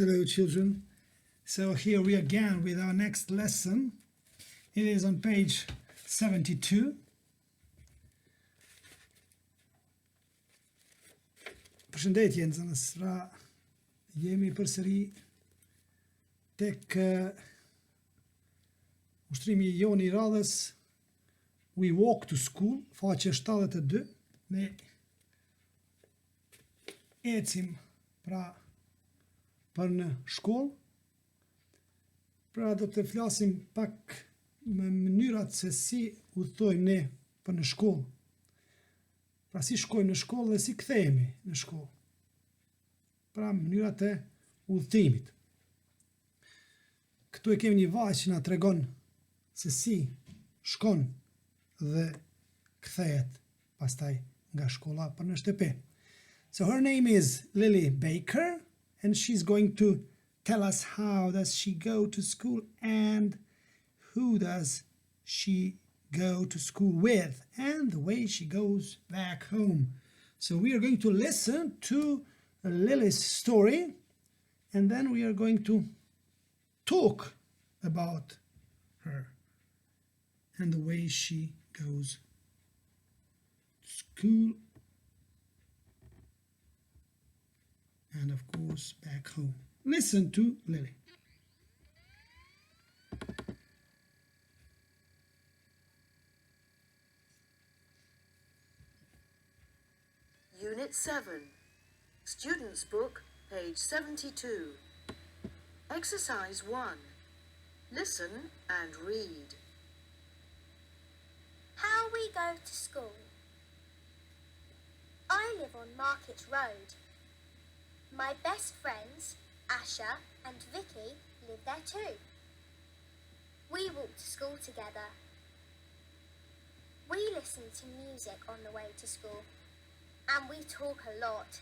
Hello children, so here we again with our next lesson. It is on page 72. Përshëndetje, nxënës, ra jemi përsëri tek ushtrimi jon I radhës We Walk to School, faqe 72. Ne ecim pra për në shkollë. Pra do të flasim pak me mënyrat se si udhtojmë ne për në shkollë. Pra si shkojmë në shkollë dhe si kthehemi në shkollë. Pra mënyrat e udhëtimit. Këtu e kemi një vajzë që na tregon se si shkon dhe kthehet pastaj nga shkolla për në shtëpi. So her name is Lily Baker and she's going to tell us how does she go to school and who does she go to school with and the way she goes back home. So we are going to listen to Lily's story and then we are going to talk about her and the way she goes to school and of course back home. Listen to Lily. Unit 7, Student's Book, page 72. Exercise 1. Listen and read. How we go to school. I live on Market Road. My best friends, Asha and Vicky, live there too. We walk to school together. We listen to music on the way to school, and we talk a lot.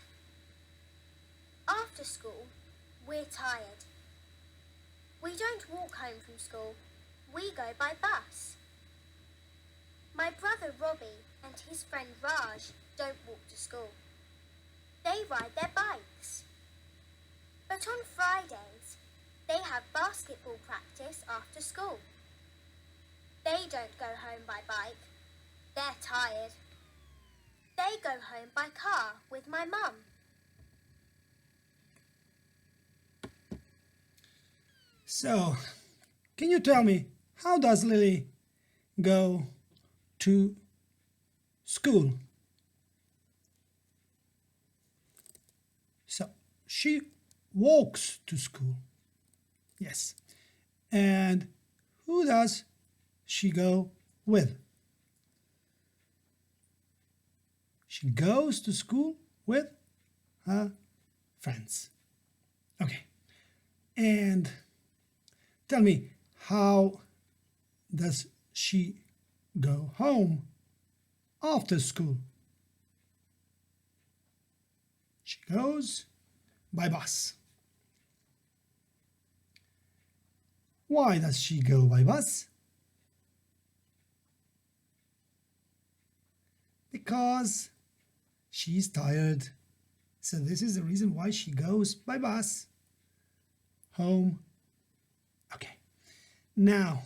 After school, we're tired. We don't walk home from school, we go by bus. My brother Robbie and his friend Raj don't walk to school. They ride their bikes. But on Fridays, they have basketball practice after school. They don't go home by bike. They're tired. They go home by car with my mum. So, can you tell me, how does Lily go to school? So, she walks to school. Yes. And who does she go with? She goes to school with her friends. Okay. And tell me, how does she go home after school? She goes by bus. Why does she go by bus? Because she's tired. So this is the reason why she goes by bus home. Okay. Now,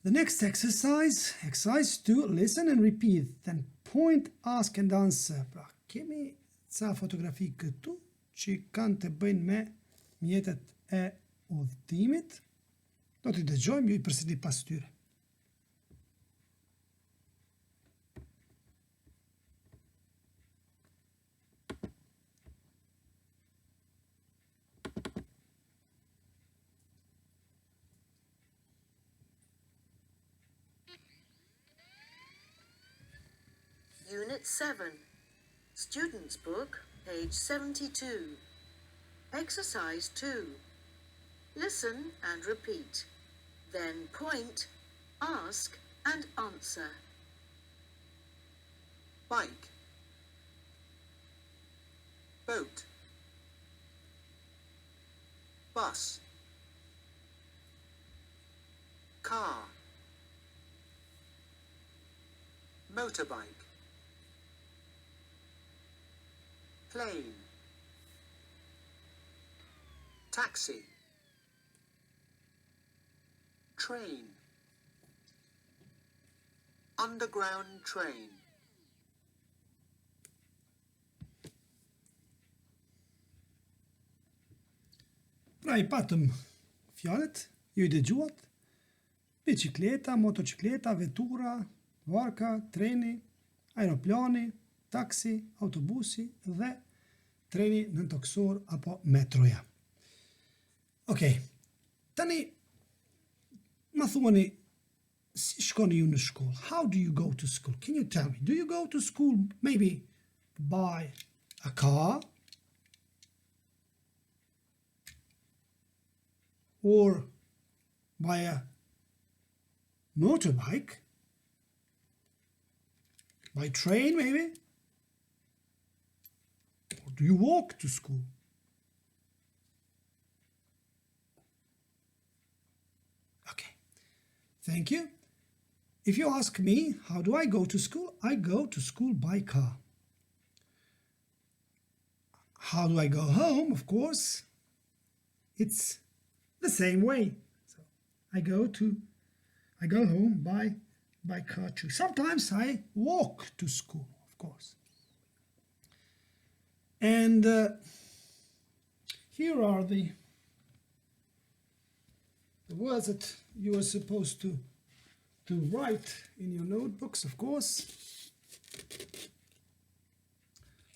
the next exercise, exercise 2, listen and repeat, then point, ask and answer. Pra, kemi ca fotografi këtu që kanë të bëjnë me mjetet e udhëtimit. Do t'i dëgjojmë, ju I përsëri pas tyre. Unit 7, Student's Book, page 72. Exercise 2. Listen and repeat. Then point, ask and answer. Bike, boat, bus, car, motorbike, plane, taxi, train, underground train, Pra I patëm fjalët, ju I dëgjuat, bicikleta, motocikleta, vetura, varka, treni, aeroplani, taksi, autobusi dhe treni nëntoksor apo metroja. Okej, tani ma thuani si shkoni ju në shkollë? How do you go to school? Can you tell me? Do you go to school maybe by a car? Or by a motorbike? By train maybe? Or do you walk to school? Okay, thank you. If you ask me, how do I go to school? I go to school by car. How do I go home? Of course, it's the same way. So I go home by car too. Sometimes I walk to school, of course. And here are the words that you are supposed to write in your notebooks, of course.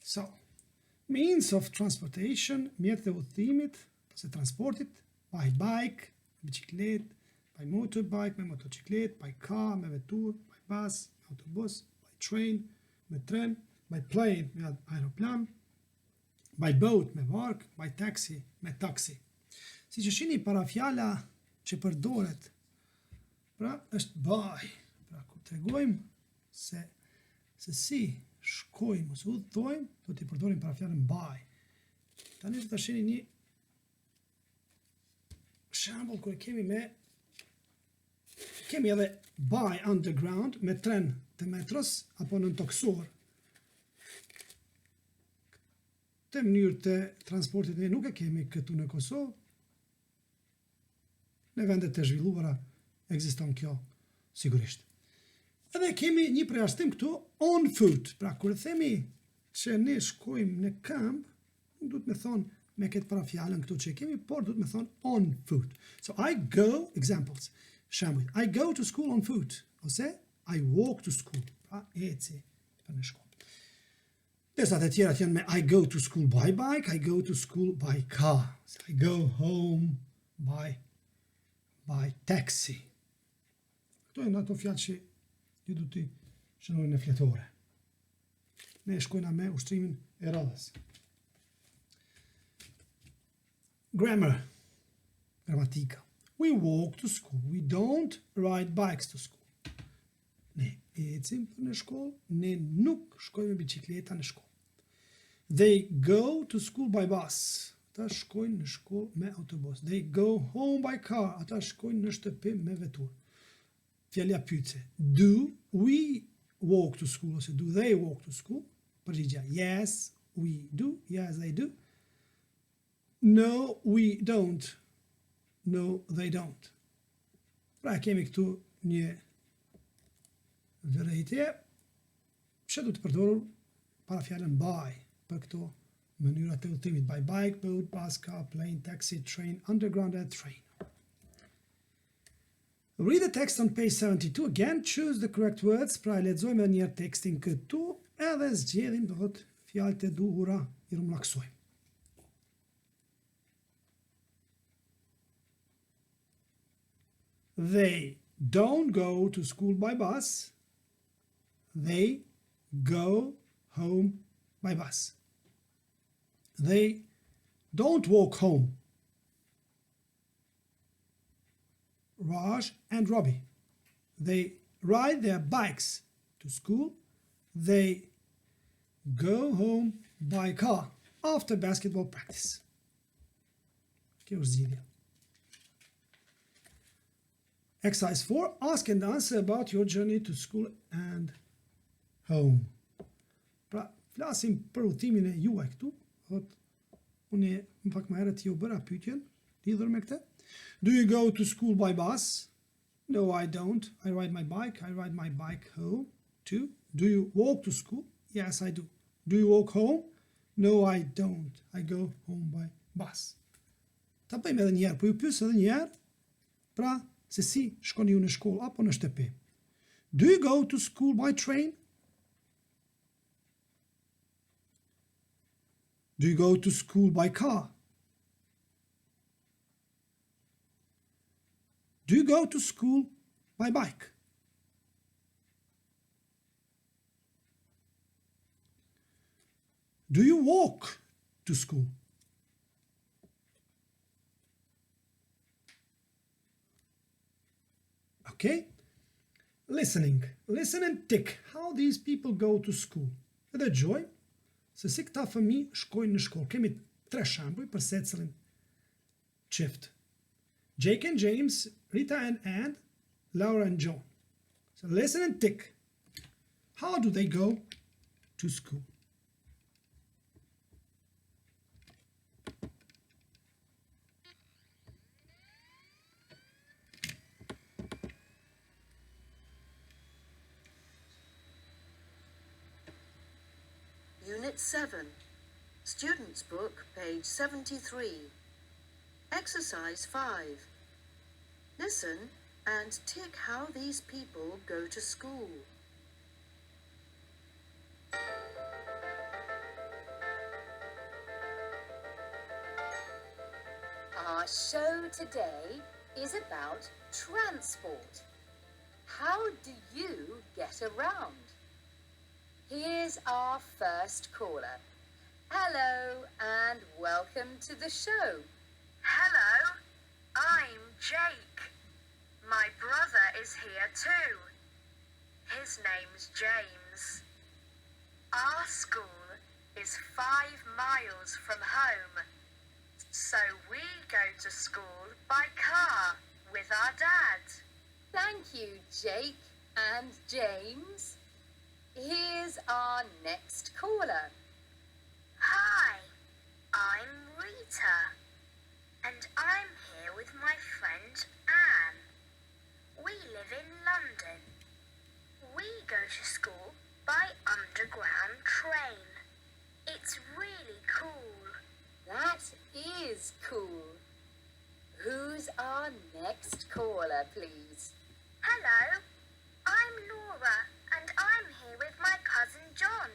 So, means of transportation, mjetet e udhëtimit, ose transportit, by bike, biciklet, by motorbike, me motociklet, by car, me vetur, by bus, me autobus, by train, me tren, by plane, me aeroplan, by boat, me vark, by taxi, me taksi. Si që shini para fjala që përdoret, pra është by. Pra ku tregojmë se si shkojmë ose udhtojmë, do t'i përdorim para fjalën by. Tani do ta shihni një shembull kur kemi edhe by underground me tren të metros apo nën toksor. Këtë mënyrë të transportit ne nuk e kemi këtu në Kosovë. Në vendet të zhvilluara ekziston kjo sigurisht. Edhe kemi një përjashtim këtu on foot. Pra kur themi që ne shkojmë në këmbë, nuk duhet me thonë me këtë para fjalën këtu që kemi, por duhet me thonë on foot. So I go, examples, shembull, I go to school on foot, ose I walk to school, pra eci për në shkollë. Desat e tjera janë me I go to school by bike, I go to school by car, so I go home by taxi. Këto janë ato fjalë që ju du t'i shënojnë në fletore. Ne shkojna me ushtrimin e radhës. Grammar, grammatika. We walk to school. We don't ride bikes to school. Ne ecim në shkollë, ne nuk shkojmë me bicikleta në shkollë. They go to school by bus. Ata shkojnë në shkollë me autobus. They go home by car. Ata shkojnë në shtëpi me veturë. Fjalja pyetse. Do we walk to school? Ose do they walk to school? Përgjigja. Yes, we do. Yes, they do. No, we don't. No, they don't. Pra kemi këtu një vërejtje që du të përdorur para fjalën by për këto mënyra të udhëtimit. By bike, boat, bus, car, plane, taxi, train, underground and train. Read the text on page 72. Again, choose the correct words. Pra lexojmë edhe një herë tekstin këtu edhe zgjedhim do thotë fjalët e duhura i rumllaksojmë. They don't go to school by bus. They go home by bus. They don't walk home. Raj and Robbie. They ride their bikes to school. They go home by car after basketball practice. Kjo është zgjidhja. Exercise 4. Ask and answer about your journey to school and home. Pra, flasim për udhëtimin e juaj këtu. Unë më pak më herët ju bëra pyetjen lidhur me këtë. Do you go to school by bus? No, I don't. I ride my bike. I ride my bike home too. Do you walk to school? Yes, I do. Do you walk home? No, I don't. I go home by bus. Ta bëjmë edhe njerë, po ju pyes edhe njerë, pra se si shkoni ju në shkollë apo në shtëpi. Do you go to school by train? Do you go to school by car? Do you go to school by bike? Do you walk to school? Okay? Listening. Listen and tick how these people go to school. Edhe gjoj se si këta fëmijë shkojnë në shkollë. Kemi 3 shembuj për secilin çift. Jake and James, Rita and Ann, Laura and John. So listen and tick. How do they go to school? Unit 7, Student's Book, page 73. Exercise 5. Listen and tick how these people go to school. Our show today is about transport. How do you get around? Here's our first caller. Hello and welcome to the show. Hello, I'm Jake. My brother is here too. His name's James. Our school is 5 miles from home, so we go to school by car with our dad. Thank you, Jake and James. Here's our next caller. Hi, I'm Rita, and I'm here with my friend Anne. We live in London. We go to school by underground train. It's really cool. That is cool. Who's our next caller, please? Hello, I'm Laura, and I'm here with my cousin John.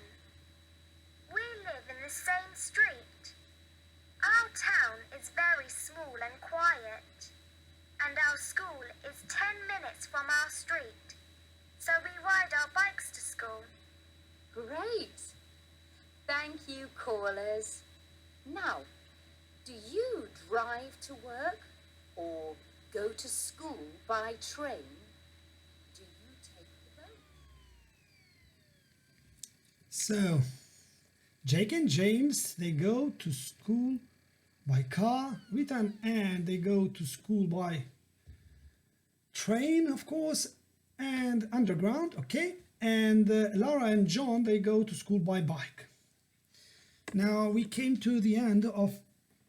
We live in the same street. Our town is very small and quiet, and our school is 10 minutes from our street, so we ride our bikes to school. Great. Thank you, callers. Now, do you drive to work or go to school by train? Do you take the boat? So, Jake and James, they go to school by car. Rita and Ann, they go to school by train, of course, and underground, okay? And Laura and John, they go to school by bike. Now, we came to the end of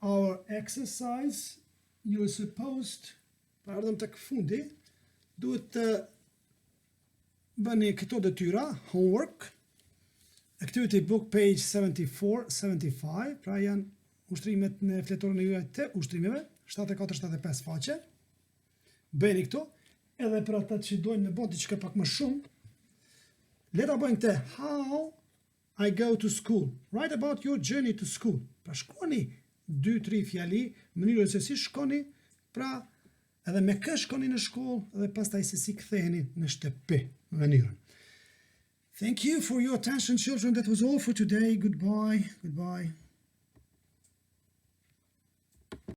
our exercise. You're supposed, para ardhëm tek fundi, duhet të bëni këto detyra, homework, activity book page 74, 75, pra janë ushtrimet në fletorën e juaj të ushtrimeve, 74-75 faqe. Bëni këto, edhe për ata që dojnë me bëni diçka pak më shumë, leta bëjnë këtë, how I go to school. Write about your journey to school. Pra shkoni 2-3 fjali, mënyrën se si shkoni, pra edhe me kë shkoni në shkollë dhe pastaj se si ktheheni në shtëpi, mënyrën. Thank you for your attention, children. That was all for today. Goodbye. Goodbye.